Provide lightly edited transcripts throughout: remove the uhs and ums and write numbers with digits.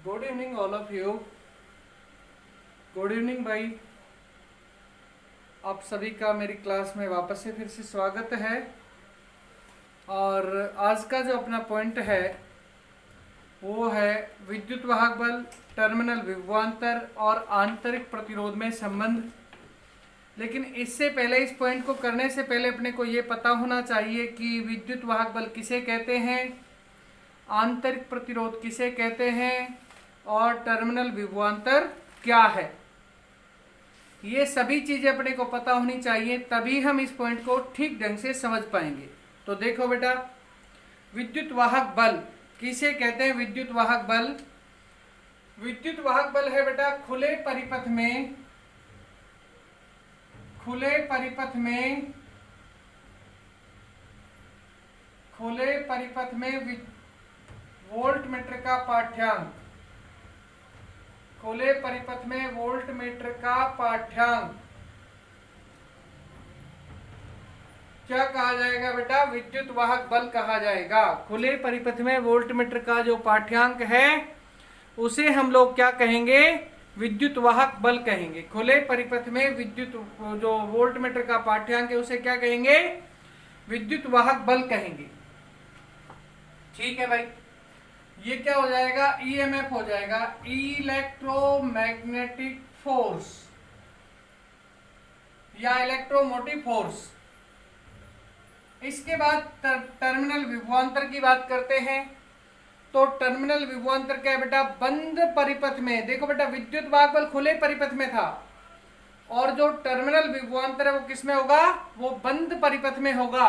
Good evening all of you. Good evening भाई, आप सभी का मेरी क्लास में वापस से फिर से स्वागत है। और आज का जो अपना पॉइंट है वो है विद्युत वाहक बल, टर्मिनल विभवांतर और आंतरिक प्रतिरोध में संबंध। लेकिन इससे पहले, इस पॉइंट को करने से पहले अपने को ये पता होना चाहिए कि विद्युत वाहक बल किसे कहते हैं, आंतरिक प्रतिरोध किसे कहते हैं और टर्मिनल विभवांतर क्या है। ये सभी चीजें अपने को पता होनी चाहिए, तभी हम इस पॉइंट को ठीक ढंग से समझ पाएंगे। तो देखो बेटा, विद्युत वाहक बल किसे कहते हैं। विद्युत वाहक बल, विद्युत वाहक बल है बेटा खुले परिपथ में, खुले परिपथ में, खुले परिपथ में वोल्ट मीटर का पाठ्यांक, खुले परिपथ में वोल्ट मीटर का पाठ्यांक क्या कहा जाएगा बेटा, विद्युत वाहक बल कहा जाएगा। खुले परिपथ में वोल्ट मीटर का जो पाठ्यांक है उसे हम लोग क्या कहेंगे, विद्युत वाहक बल कहेंगे। खुले परिपथ में विद्युत जो वोल्ट मीटर का पाठ्यांक है उसे क्या कहेंगे, विद्युत वाहक बल कहेंगे। ठीक है भाई, ये क्या हो जाएगा, ईएमएफ हो जाएगा, इलेक्ट्रोमैग्नेटिक फोर्स या इलेक्ट्रोमोटिव फोर्स। इसके बाद टर्मिनल विभवांतर की बात करते हैं। तो टर्मिनल विभवांतर क्या है बेटा, बंद परिपथ में। देखो बेटा, विद्युत वाहक बल खुले परिपथ में था और जो टर्मिनल विभवांतर है वो किसमें होगा, वो बंद परिपथ में होगा।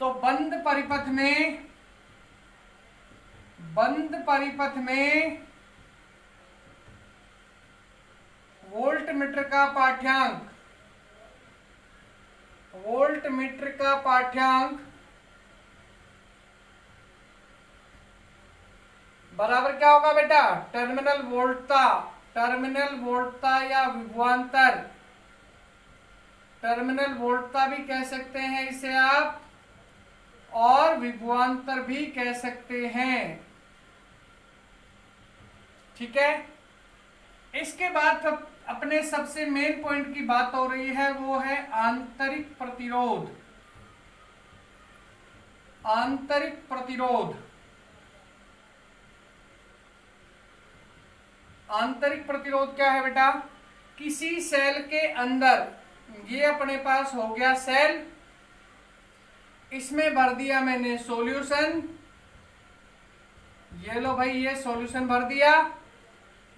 तो बंद परिपथ में, बंद परिपथ में वोल्ट मीटर का पाठ्यांक, वोल्ट मीटर का पाठ्यांक बराबर क्या होगा बेटा, टर्मिनल वोल्टता, टर्मिनल वोल्टता या विभवांतर, टर्मिनल वोल्टता भी कह सकते हैं इसे आप और विभवांतर भी कह सकते हैं। ठीक है, इसके बाद अपने सबसे मेन पॉइंट की बात हो रही है, वो है आंतरिक प्रतिरोध। आंतरिक प्रतिरोध, आंतरिक प्रतिरोध क्या है बेटा, किसी सेल के अंदर, ये अपने पास हो गया सेल, इसमें भर दिया मैंने सॉल्यूशन, ये लो भाई, ये सॉल्यूशन भर दिया,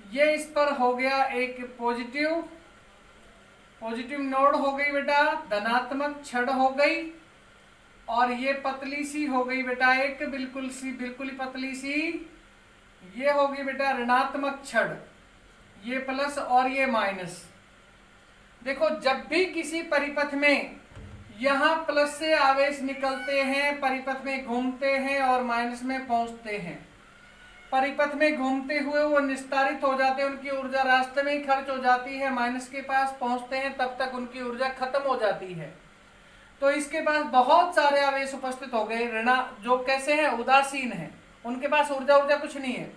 ये इस पर हो गया एक पॉजिटिव, पॉजिटिव नोड हो गई बेटा, धनात्मक छड़ हो गई, और ये पतली सी हो गई बेटा एक बिल्कुल ही पतली सी, ये होगी बेटा ऋणात्मक छड़, ये प्लस और ये माइनस। देखो, जब भी किसी परिपथ में यहां प्लस से आवेश निकलते हैं, परिपथ में घूमते हैं और माइनस में पहुंचते हैं, परिपथ में घूमते हुए वो निस्तारित हो जाते हैं, उनकी ऊर्जा रास्ते में ही खर्च हो जाती है, माइनस के पास पहुंचते हैं तब तक उनकी ऊर्जा खत्म हो जाती है। तो इसके पास बहुत सारे आवेश उपस्थित हो गए, ऋणा जो कैसे हैं, उदासीन है, उनके पास ऊर्जा कुछ नहीं है।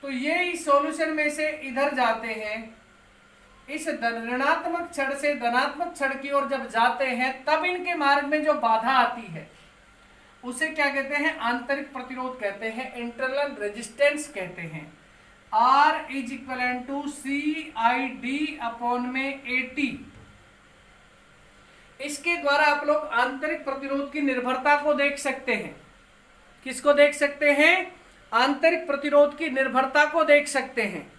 तो ये इस सॉल्यूशन में से इधर जाते हैं, इस ऋणात्मक छड़ से धनात्मक छड़ की ओर जब जाते हैं तब इनके मार्ग में जो बाधा आती है उसे क्या कहते हैं, आंतरिक प्रतिरोध कहते हैं, इंटरनल रेजिस्टेंस कहते हैं। R is equal to CID upon में AT। इसके द्वारा आप लोग आंतरिक प्रतिरोध की निर्भरता को देख सकते हैं। किसको देख सकते हैं, आंतरिक प्रतिरोध की निर्भरता को देख सकते हैं।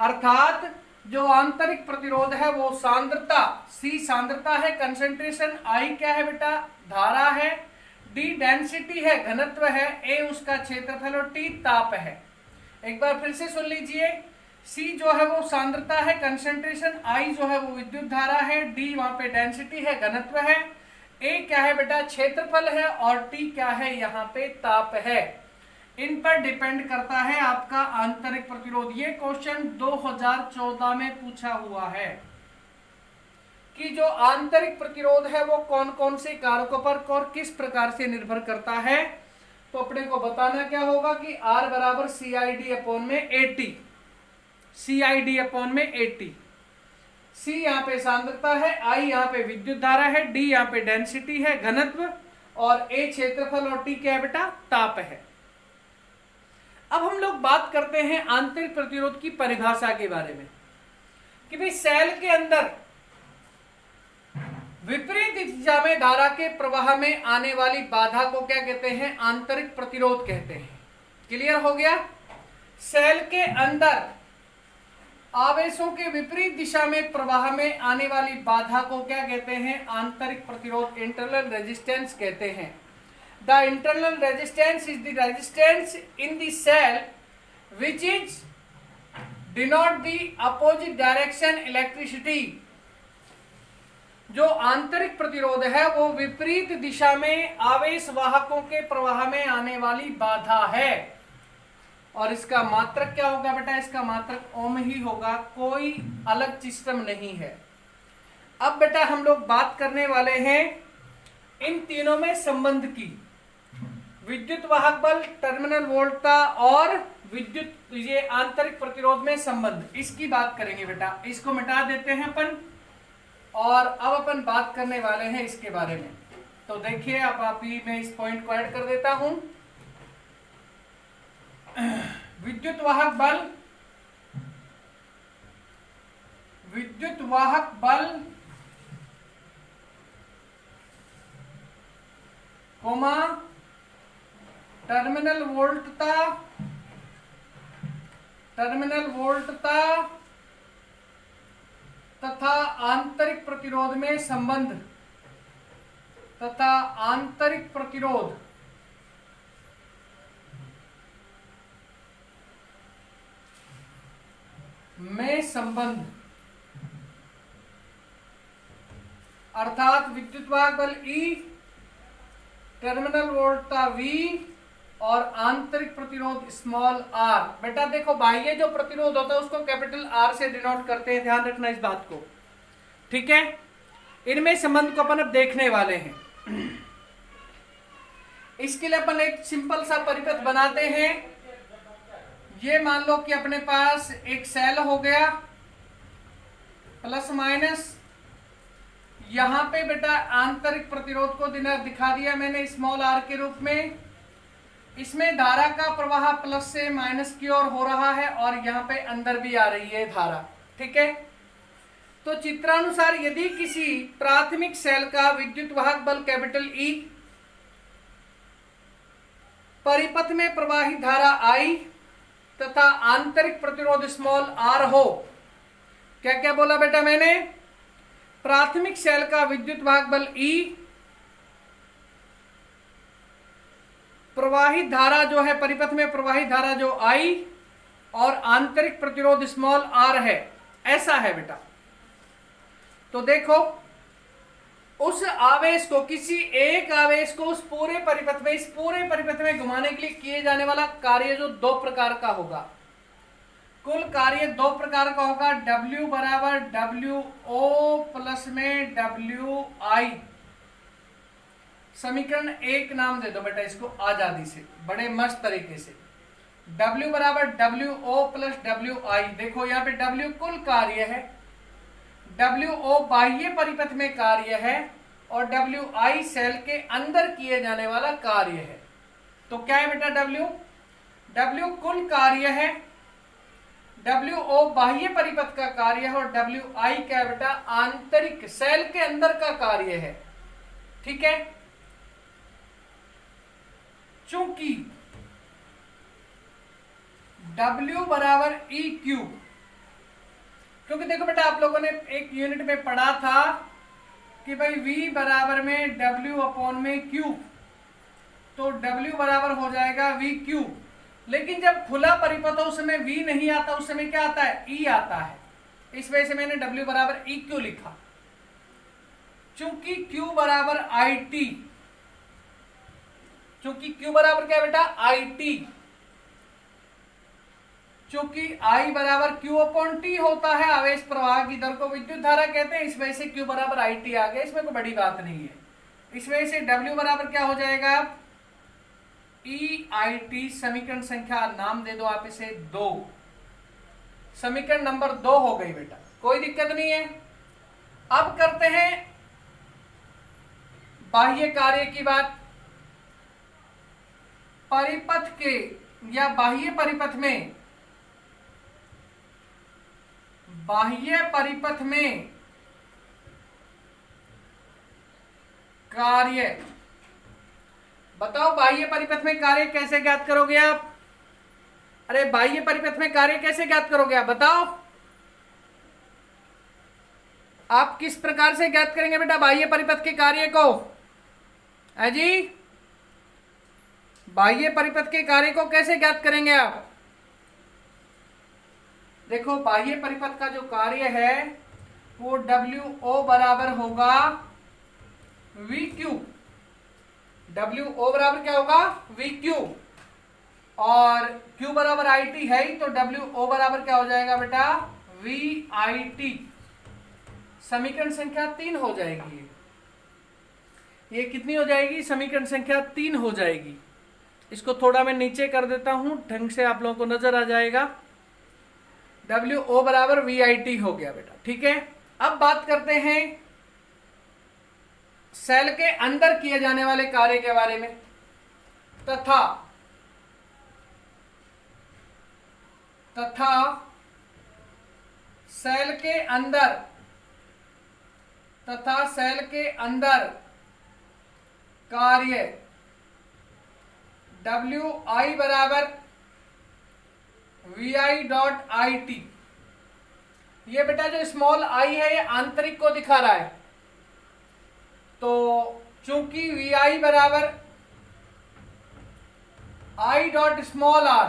अर्थात जो आंतरिक प्रतिरोध है वो सांद्रता, C सांद्रता है, कंसंट्रेशन, I क्या है बेटा, धारा है, D डेंसिटी है, घनत्व है, A उसका क्षेत्रफल और T ताप है। एक बार फिर से सुन लीजिए, C जो है वो सांद्रता है, कंसंट्रेशन, I जो है वो विद्युत धारा है, D वहां पे डेंसिटी है, घनत्व है, A क्या है बेटा, क्षेत्रफल है, और T क्या है, यहाँ पे ताप है। इन पर डिपेंड करता है आपका आंतरिक प्रतिरोध। ये क्वेश्चन 2014 में पूछा हुआ है कि जो आंतरिक प्रतिरोध है वो कौन कौन से कारकों पर और किस प्रकार से निर्भर करता है। तो अपने को बताना क्या होगा कि R बराबर CID अपॉन में 80, CID अपॉन में 80। C यहाँ पे सांद्रता है, I यहाँ पे विद्युत धारा है, D यहाँ पे डेंसिटी है, घनत्व, और A क्षेत्रफल और T क्या है बेटा, ताप है। अब हम लोग बात करते हैं आंतरिक प्रतिरोध की परिभाषा के बारे में कि भाई सेल के अंदर विपरीत दिशा में धारा के प्रवाह में आने वाली बाधा को क्या कहते हैं, आंतरिक प्रतिरोध कहते हैं। क्लियर हो गया। सेल के अंदर आवेशों के विपरीत दिशा में प्रवाह में आने वाली बाधा को क्या कहते हैं, आंतरिक प्रतिरोध, इंटरनल रेजिस्टेंस कहते हैं। The internal resistance is the resistance in the cell which is denote the opposite direction electricity. जो आंतरिक प्रतिरोध है वो विपरीत दिशा में आवेश वाहकों के प्रवाह में आने वाली बाधा है। और इसका मात्रक क्या होगा बेटा, इसका मात्रक ओम ही होगा, कोई अलग सिस्टम नहीं है। अब बेटा हम लोग बात करने वाले हैं इन तीनों में संबंध की, विद्युत वाहक बल, टर्मिनल वोल्टता और विद्युत ये आंतरिक प्रतिरोध में संबंध, इसकी बात करेंगे बेटा। इसको मिटा देते हैं अपन और अब अपन बात करने वाले हैं इसके बारे में। तो देखिए अब मैं इस पॉइंट को ऐड कर देता हूं। विद्युत वाहक बल, विद्युत वाहक बल कोमा टर्मिनल वोल्टता, टर्मिनल वोल्टता तथा आंतरिक प्रतिरोध में संबंध, तथा आंतरिक प्रतिरोध में संबंध, अर्थात विद्युत वाहक बल E, टर्मिनल वोल्टता V और आंतरिक प्रतिरोध स्मॉल r। बेटा देखो बाह्य जो प्रतिरोध होता है उसको कैपिटल R से डिनोट करते हैं, ध्यान रखना इस बात को, ठीक है। इनमें संबंध को अपन अब देखने वाले हैं। इसके लिए अपन एक सिंपल सा परिपथ बनाते हैं। ये मान लो कि अपने पास एक सेल हो गया, प्लस माइनस, यहां पे बेटा आंतरिक प्रतिरोध को दिखा दिया मैंने स्मॉल r के रूप में। इसमें धारा का प्रवाह प्लस से माइनस की ओर हो रहा है और यहाँ पे अंदर भी आ रही है धारा, ठीक है। तो चित्रानुसार यदि किसी प्राथमिक सेल का विद्युत वाहक बल कैपिटल E, परिपथ में प्रवाहित धारा I तथा आंतरिक प्रतिरोध स्मॉल r हो, क्या क्या बोला बेटा मैंने, प्राथमिक सेल का विद्युत वाहक बल E, प्रवाहित धारा जो है परिपथ में प्रवाहित धारा जो I और आंतरिक प्रतिरोध स्मॉल r है, ऐसा है बेटा। तो देखो उस आवेश को, किसी एक आवेश को उस पूरे परिपथ में, इस पूरे परिपथ में घुमाने के लिए किए जाने वाला कार्य जो दो प्रकार का होगा, कुल कार्य दो प्रकार का होगा। W बराबर WO प्लस में WI। समीकरण एक नाम दे दो बेटा इसको आजादी से, बड़े मस्त तरीके से। W बराबर WO प्लस WI। देखो यहाँ पे W कुल कार्य है, WO बाह्य परिपथ में कार्य है और WI सेल के अंदर किए जाने वाला कार्य है। तो क्या है बेटा W कुल कार्य है, WO बाह्य परिपथ का कार्य है और WI क्या है बेटा, आंतरिक सेल के अंदर का कार्य है, ठीक है। चूंकि W बराबर EQ, क्योंकि देखो बेटा आप लोगों ने एक यूनिट में पढ़ा था कि भाई V बराबर में W अपॉन में Q, तो W बराबर हो जाएगा VQ। लेकिन जब खुला परिपथ हो उस समय V नहीं आता, उस समय क्या आता है, E आता है। इस वजह से मैंने W बराबर EQ लिखा। चूंकि Q बराबर IT, चूंकि Q बराबर क्या बेटा IT, चूंकि I बराबर Q अपॉन T होता है, आवेश प्रवाह की दर को विद्युत धारा कहते हैं, इस वजह से Q बराबर IT आ गया। इसमें कोई बड़ी बात नहीं है। इस वजह से W बराबर क्या हो जाएगा, EIT समीकरण संख्या नाम दे दो आप इसे 2। समीकरण नंबर 2 हो गई बेटा, कोई दिक्कत नहीं है। अब करते हैं बाह्य कार्य की बात। परिपथ के या बाह्य परिपथ में, बाह्य परिपथ में कार्य, बताओ बाह्य परिपथ में कार्य कैसे ज्ञात करोगे आप? अरे बाह्य परिपथ में कार्य कैसे ज्ञात करोगे आप बताओ? आप किस प्रकार से ज्ञात करेंगे बेटा बाह्य परिपथ के कार्य को? है जी, बाह्य परिपथ के कार्य को कैसे ज्ञात करेंगे आप? देखो बाह्य परिपथ का जो कार्य है वो WO बराबर होगा VQ। WO बराबर क्या होगा? VQ। और Q बराबर IT है ही, तो WO बराबर क्या हो जाएगा बेटा? VIT। समीकरण संख्या 3 हो जाएगी। ये कितनी हो जाएगी? समीकरण संख्या 3 हो जाएगी। इसको थोड़ा मैं नीचे कर देता हूं, ढंग से आप लोगों को नजर आ जाएगा। WO बराबर VIT हो गया बेटा, ठीक है। अब बात करते हैं सेल के अंदर किए जाने वाले कार्य के बारे में। तथा सेल के अंदर, तथा सेल के अंदर कार्य WI बराबर VI.IT। ये बेटा जो स्मॉल I है ये आंतरिक को दिखा रहा है, तो चूंकि VI बराबर I डॉट स्मॉल r,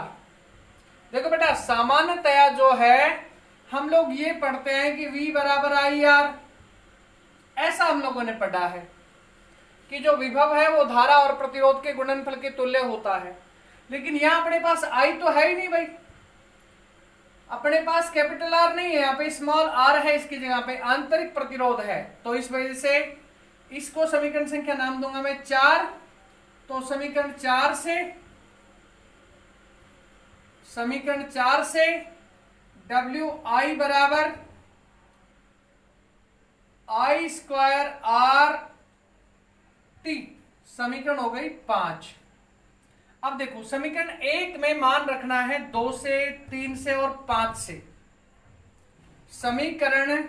देखो बेटा सामान्यतया जो है हम लोग ये पढ़ते हैं कि V बराबर IR, ऐसा हम लोगों ने पढ़ा है कि जो विभव है वो धारा और प्रतिरोध के गुणनफल के तुल्य होता है। लेकिन यहां अपने पास I तो है ही नहीं भाई, अपने पास कैपिटल R नहीं है, यहाँ पे स्मॉल r है, इसकी जगह पे आंतरिक प्रतिरोध है। तो इस वजह से इसको समीकरण संख्या नाम दूंगा मैं 4। तो समीकरण 4 से WI बराबर I स्क्वायर RT, समीकरण हो गई 5। अब देखो समीकरण 1 में मान रखना है 2 से, 3 से और 5 से। समीकरण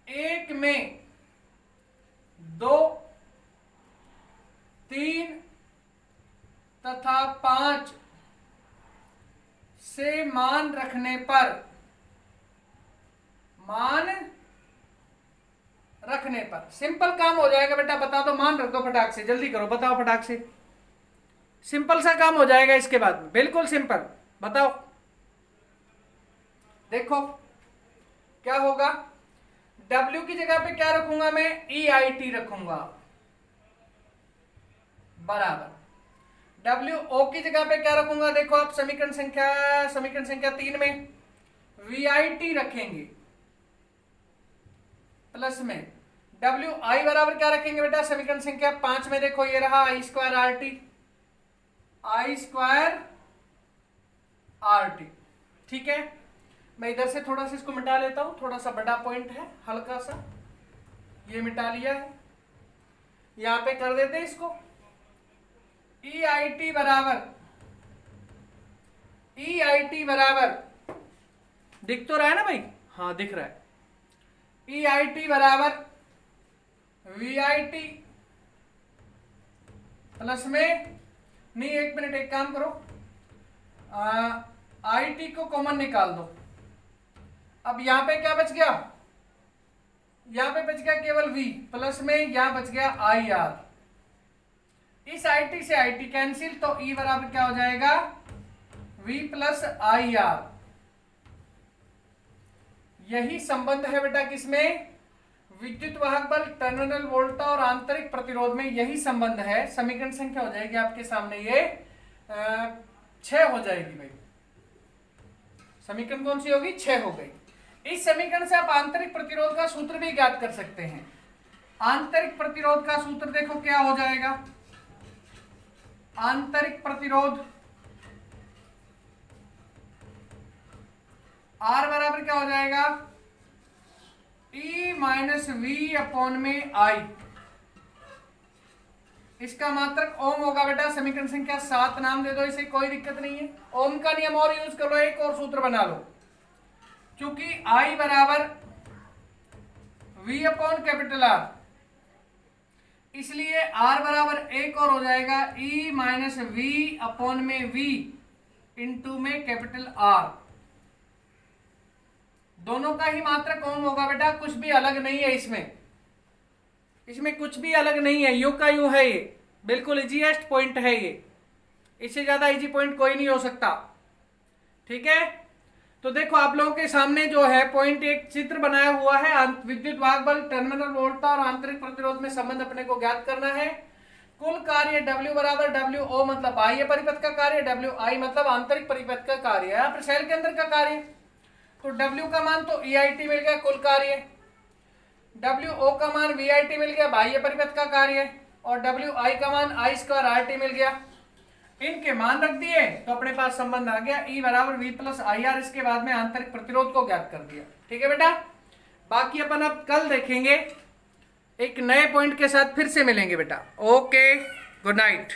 1 में 2, 3 तथा 5 से मान रखने पर, सिंपल काम हो जाएगा बेटा। बता दो, मान रख दो फटाक से, जल्दी करो, बताओ फटाक से। सिंपल सा काम हो जाएगा इसके बाद में, बिल्कुल सिंपल। बताओ, देखो क्या होगा। W की जगह पे क्या रखूंगा मैं? EIT रखूंगा बराबर। WO की जगह पे क्या रखूंगा? देखो आप समीकरण संख्या 3 में VIT रखेंगे, प्लस में WI बराबर क्या रखेंगे बेटा? समीकरण संख्या 5 में देखो ये रहा I स्क्वायर RT। ठीक है, मैं इधर से थोड़ा सा इसको मिटा लेता हूं, थोड़ा सा बड़ा पॉइंट है, हल्का सा ये मिटा लिया है। यहां पे कर देते इसको EIT बराबर, दिख तो रहा है ना भाई? हाँ दिख रहा है। EIT बराबर VIT प्लस में, नहीं एक मिनट, एक काम करो, IT को कॉमन निकाल दो। अब यहां पे क्या बच गया? यहां पे बच गया केवल V, प्लस में यहां बच गया IR। इस IT से IT कैंसिल, तो E बराबर क्या हो जाएगा? V plus IR। यही संबंध है बेटा किसमें? विद्युत वाहक बल, टर्मिनल वोल्टा और आंतरिक प्रतिरोध में यही संबंध है। समीकरण संख्या हो जाएगी आपके सामने ये 6 हो जाएगी भाई। समीकरण कौन सी होगी? 6 हो गई। इस समीकरण से आप आंतरिक प्रतिरोध का सूत्र भी ज्ञात कर सकते हैं। आंतरिक प्रतिरोध का सूत्र देखो क्या हो जाएगा। आंतरिक प्रतिरोध R बराबर क्या हो जाएगा, E माइनस वी अपॉन में I। इसका मात्रक ओम होगा बेटा। समीकरण संख्या 7 नाम दे दो इसे, कोई दिक्कत नहीं है। ओम का नियम और यूज कर लो, एक और सूत्र बना लो। क्योंकि I बराबर V अपॉन कैपिटल R, इसलिए R बराबर एक और हो जाएगा E माइनस वी अपॉन में V इंटू में कैपिटल R। दोनों का ही मात्रक ओम होगा बेटा, कुछ भी अलग नहीं है इसमें, इसमें कुछ भी अलग नहीं है, यू का यू है। ये बिल्कुल इजीएस्ट पॉइंट है ये, इससे ज्यादा इजी पॉइंट कोई नहीं हो सकता। ठीक है, तो देखो आप लोगों के सामने जो है पॉइंट एक चित्र बनाया हुआ है। विद्युत वाहक बल, टर्मिनल वोल्टता और आंतरिक प्रतिरोध में संबंध अपने को ज्ञात करना है। कुल कार्य W बराबर WO मतलब बाह्य परिपथ का कार्य, WI मतलब आंतरिक परिपथ का कार्य, यहाँ पर सेल के अंदर का कार्य। तो W का मान तो EIT मिल गया कुल कार्य, WO का मान VIT मिल गया बाह्य परिपथ का कार्य, और WI का मान I स्क्वायर RT मिल गया। इनके मान रख दिए तो अपने पास संबंध आ गया, E बराबर V प्लस IR। इसके बाद में आंतरिक प्रतिरोध को ज्ञात कर दिया। ठीक है बेटा, बाकी अपन अब कल देखेंगे, एक नए पॉइंट के साथ फिर से मिलेंगे बेटा। Okay, good night.